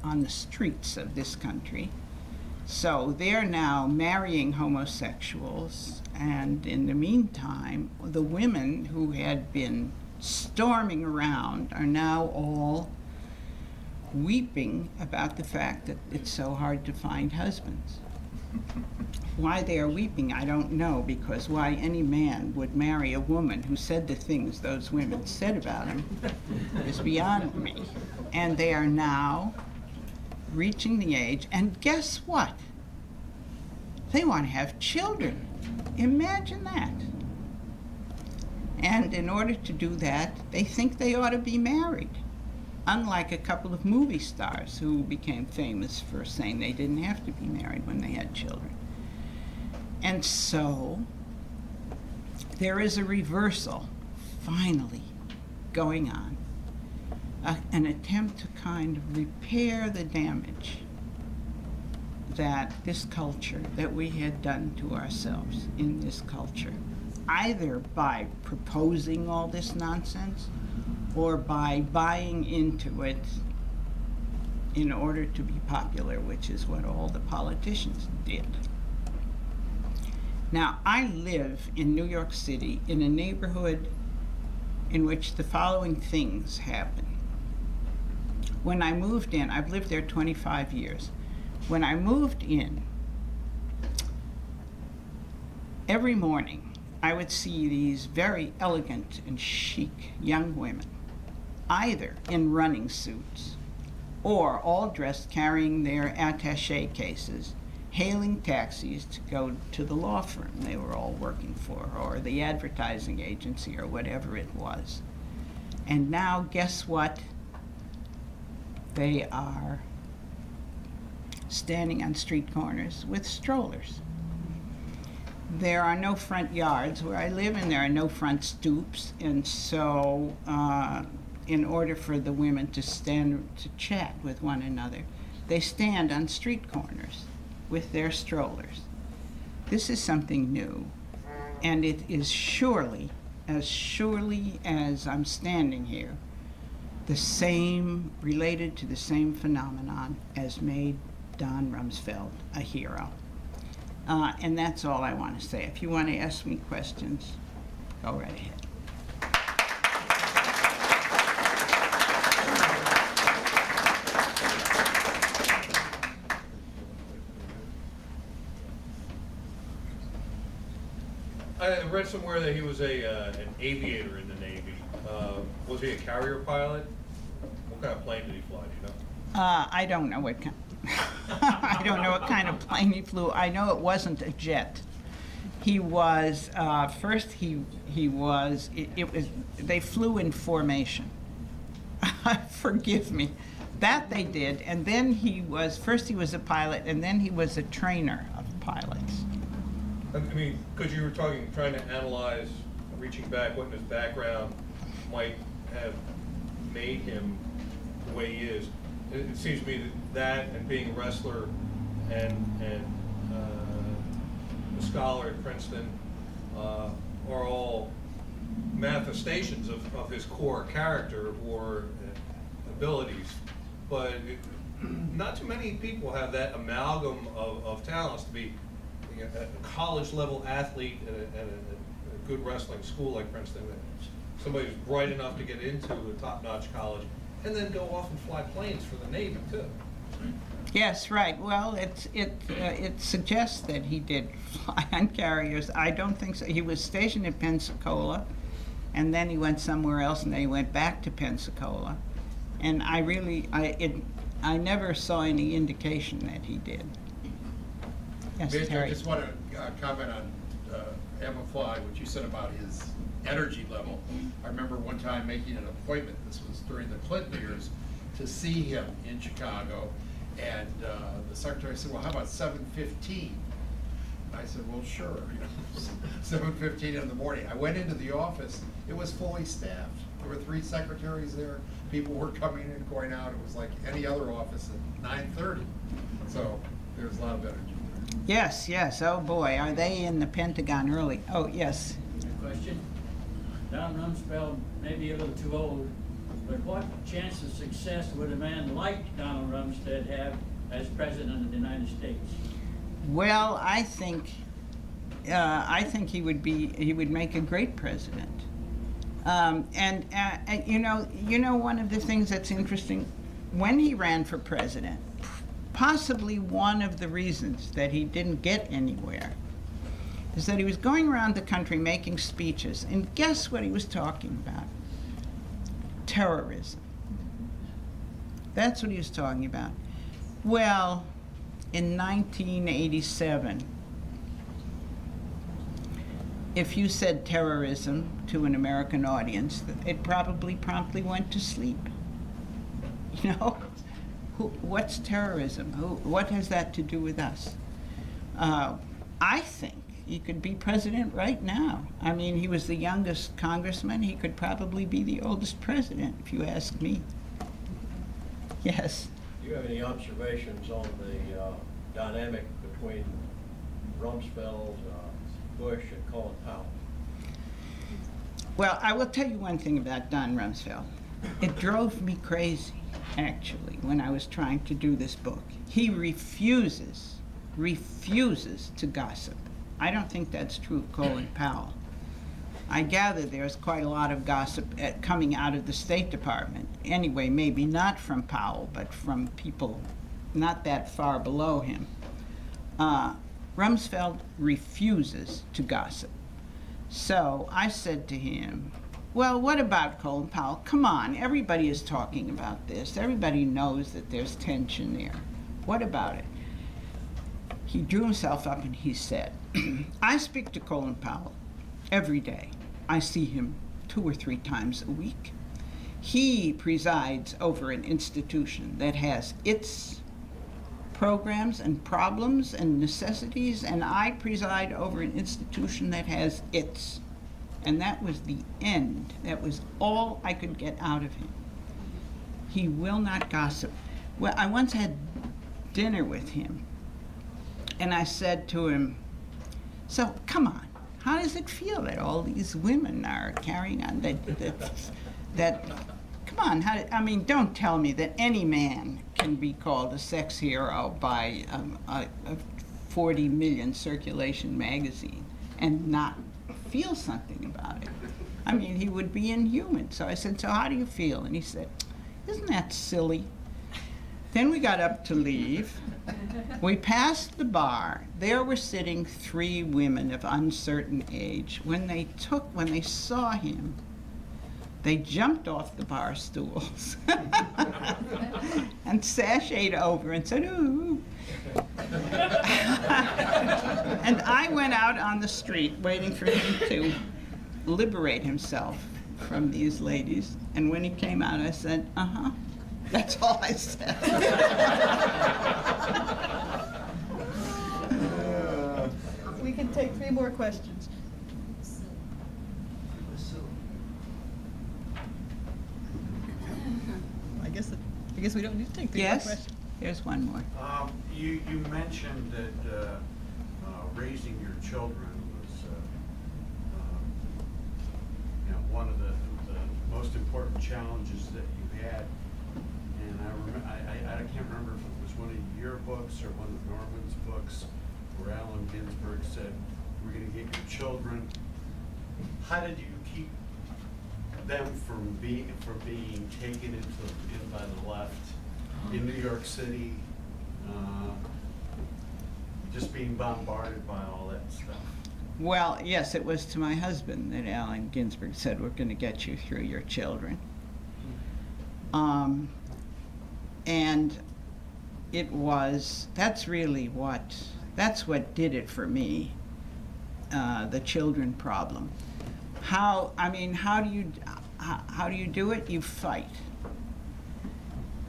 on the streets of this country. So they're now marrying homosexuals, and in the meantime, the women who had been storming around are now all weeping about the fact that it's so hard to find husbands. Why they are weeping, I don't know, because why any man would marry a woman who said the things those women said about him is beyond me. And they are now reaching the age, and guess what? They want to have children. Imagine that. And in order to do that, they think they ought to be married. Unlike a couple of movie stars who became famous for saying they didn't have to be married when they had children. And so there is a reversal, finally, going on. An attempt to kind of repair the damage that this culture, that we had done to ourselves in this culture, either by proposing all this nonsense or by buying into it in order to be popular, which is what all the politicians did. Now, I live in New York City in a neighborhood in which the following things happen. When I moved in, I've lived there 25 years. When I moved in, every morning I would see these very elegant and chic young women, either in running suits or all dressed carrying their attaché cases, hailing taxis to go to the law firm they were all working for, or the advertising agency, or whatever it was. And now, guess what? They are standing on street corners with strollers. There are no front yards where I live, and there are no front stoops, and so in order for the women to stand to chat with one another, they stand on street corners with their strollers. This is something new, and it is surely as I'm standing here, related to the same phenomenon as made Don Rumsfeld a hero. And that's all I want to say. If you want to ask me questions, go right ahead. I read somewhere that he was an aviator in the Navy. Was he a carrier pilot? What kind of plane did he fly? Do you know? I don't know what kind. I don't know what kind of plane he flew. I know it wasn't a jet. He was first. He was. It was. They flew in formation. Forgive me. That they did, and then first he was a pilot, and then he was a trainer of pilots. I mean, because you were trying to analyze, reaching back, what in his background might have made him the way he is. It seems to me that and being a wrestler and a scholar at Princeton are all manifestations of his core character or abilities. But not too many people have that amalgam of talents to be a college-level athlete at a good wrestling school like Princeton. Somebody who's bright enough to get into a top-notch college and then go off and fly planes for the Navy, too. Yes, right. Well, it suggests that he did fly on carriers. I don't think so. He was stationed in Pensacola, and then he went somewhere else, and then he went back to Pensacola. And I never saw any indication that he did. Yes, Midge, I Terry. just want to comment on Amplify, what you said about his energy level. I remember one time making an appointment, this was during the Clinton years, to see him in Chicago, and the secretary said, well, how about 7:15? I said, well, sure, 7:15 in the morning. I went into the office, it was fully staffed. There were 3 secretaries there, people were coming in and going out. It was like any other office at 9:30. So there's a lot of energy there. Yes, yes. Oh boy, are they in the Pentagon early? Oh yes. Question. Don Rumsfeld may be a little too old, but what chance of success would a man like Donald Rumsfeld have as President of the United States? Well, I think he would make a great president. And you know, one of the things that's interesting, when he ran for president, possibly one of the reasons that he didn't get anywhere is that he was going around the country making speeches, and guess what he was talking about? Terrorism. That's what he was talking about. Well, in 1987, if you said terrorism to an American audience, it probably promptly went to sleep. You know? What's terrorism? What has that to do with us? I think he could be president right now. I mean, he was the youngest congressman. He could probably be the oldest president, if you ask me. Yes. Do you have any observations on the dynamic between Rumsfeld, Bush, and Colin Powell? Well, I will tell you one thing about Don Rumsfeld. It drove me crazy, actually, when I was trying to do this book. He refuses to gossip. I don't think that's true of Colin Powell. I gather there's quite a lot of gossip coming out of the State Department. Anyway, maybe not from Powell, but from people not that far below him. Rumsfeld refuses to gossip. So I said to him, well, what about Colin Powell? Come on, everybody is talking about this. Everybody knows that there's tension there. What about it? He drew himself up and he said, I speak to Colin Powell every day. I see him 2 or 3 times a week. He presides over an institution that has its programs and problems and necessities, and I preside over an institution that has its. And that was the end. That was all I could get out of him. He will not gossip. Well, I once had dinner with him, and I said to him, so come on, how does it feel that all these women are carrying on that come on, I mean, don't tell me that any man can be called a sex hero by a 40 million circulation magazine and not feel something about it. I mean, he would be inhuman. So I said, so how do you feel? And he said, isn't that silly? Then we got up to leave. We passed the bar. There were sitting 3 women of uncertain age. When they saw him, they jumped off the bar stools and sashayed over and said, ooh. And I went out on the street waiting for him to liberate himself from these ladies. And when he came out, I said, uh-huh. That's all I said. We can take 3 more questions. I guess we don't need to take 3 more Yes? questions. There's one more. You mentioned that raising your children was one of the most important challenges that you had. And I can't remember if it was one of your books or one of Norman's books where Allen Ginsberg said, we're going to get your children. How did you keep them from being taken in by the left in New York City just being bombarded by all that stuff. Well, yes, it was to my husband that Allen Ginsberg said, "We're going to get you through your children." And it was, that's what did it for me, the children problem. How do you do it? You fight.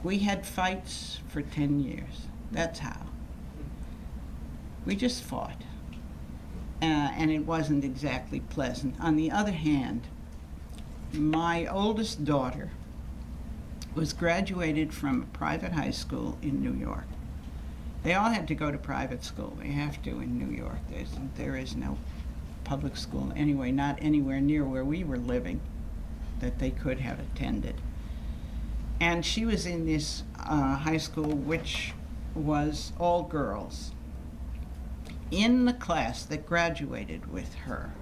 We had fights for 10 years. That's how. We just fought. And it wasn't exactly pleasant. On the other hand, my oldest daughter was graduated from a private high school in New York. They all had to go to private school. They have to in New York. There is no public school anyway, not anywhere near where we were living, that they could have attended. And she was in this high school which was all girls. In the class that graduated with her,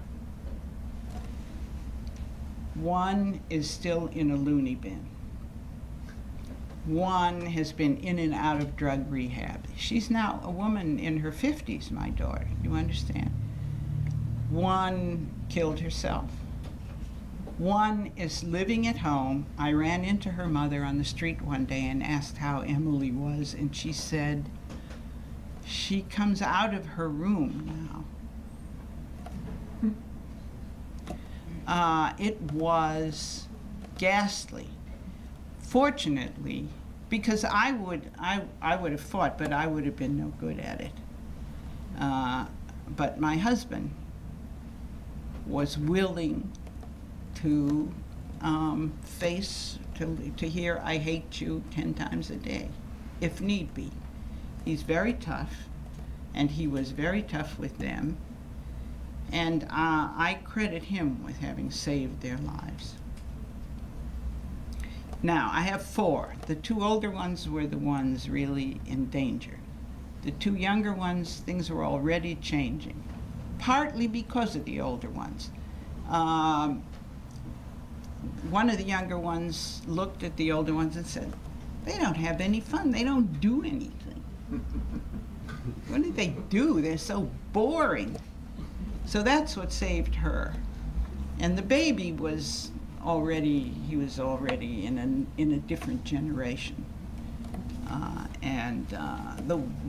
one is still in a loony bin. One has been in and out of drug rehab. She's now a woman in her 50s, my daughter, you understand? One killed herself. One is living at home. I ran into her mother on the street one day and asked how Emily was, and she said she comes out of her room now. It was ghastly. Fortunately, because I would have fought, but I would have been no good at it. But my husband was willing to to hear "I hate you" 10 times a day, if need be. He's very tough, and he was very tough with them, and I credit him with having saved their lives. Now, I have 4. The 2 older ones were the ones really in danger. The 2 younger ones, things were already changing, partly because of the older ones. One of the younger ones looked at the older ones and said, "They don't have any fun. They don't do anything." What do they do? They're so boring. So that's what saved her. And the baby was already in a different generation.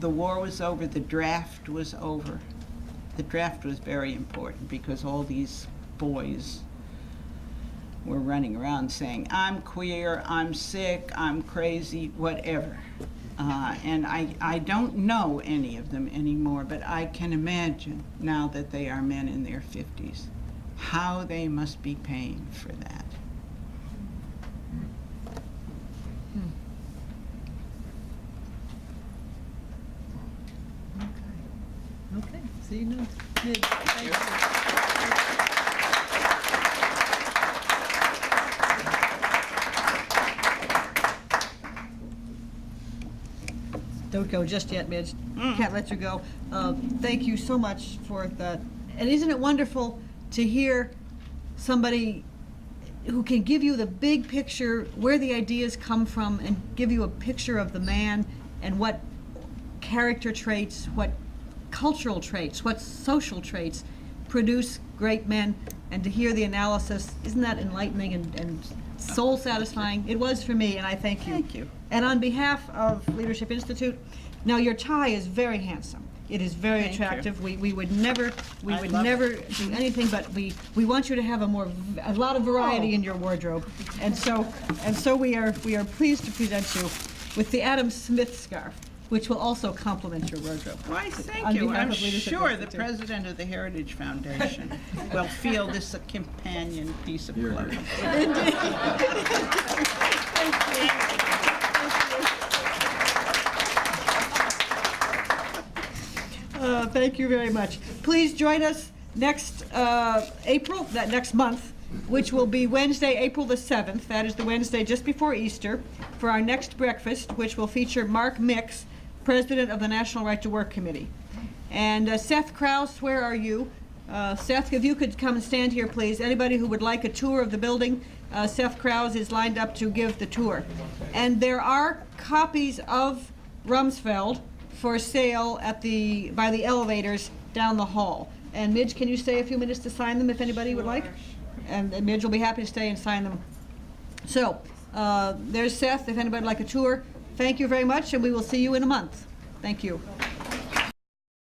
The war was over, the draft was over. The draft was very important because all these boys were running around saying, "I'm queer, I'm sick, I'm crazy," whatever. And I don't know any of them anymore, but I can imagine now that they are men in their 50s, how they must be paying for that. Okay, see you next. Midge, thank you. Don't go just yet, Midge. Can't let you go. Thank you so much for that. And isn't it wonderful to hear somebody who can give you the big picture, where the ideas come from, and give you a picture of the man and what character traits, what cultural traits, what social traits produce great men, and to hear the analysis, isn't that enlightening and soul satisfying? It was for me, and I thank you. Thank you. And on behalf of Leadership Institute, now your tie is very handsome. It is very Thank you. attractive. We would never I love it. do anything, but we want you to have a lot of variety in your wardrobe. And so we are pleased to present you with the Adam Smith scarf, which will also complement your wardrobe. Why, thank On you. behalf I'm of Leadership sure the Institute. president of the Heritage Foundation will feel this a companion piece of clothing. Thank you very much. Please join us next April, that next month, which will be Wednesday, April the 7th. That is the Wednesday just before Easter, for our next breakfast, which will feature Mark Mix, President of the National Right to Work Committee. And Seth Krause, where are you? Seth, if you could come and stand here, please. Anybody who would like a tour of the building, Seth Krause is lined up to give the tour. And there are copies of Rumsfeld for sale at by the elevators down the hall. And Midge, can you stay a few minutes to sign them if anybody would like? And Midge will be happy to stay and sign them. So, there's Seth, if anybody would like a tour. Thank you very much, and we will see you in a month. Thank you.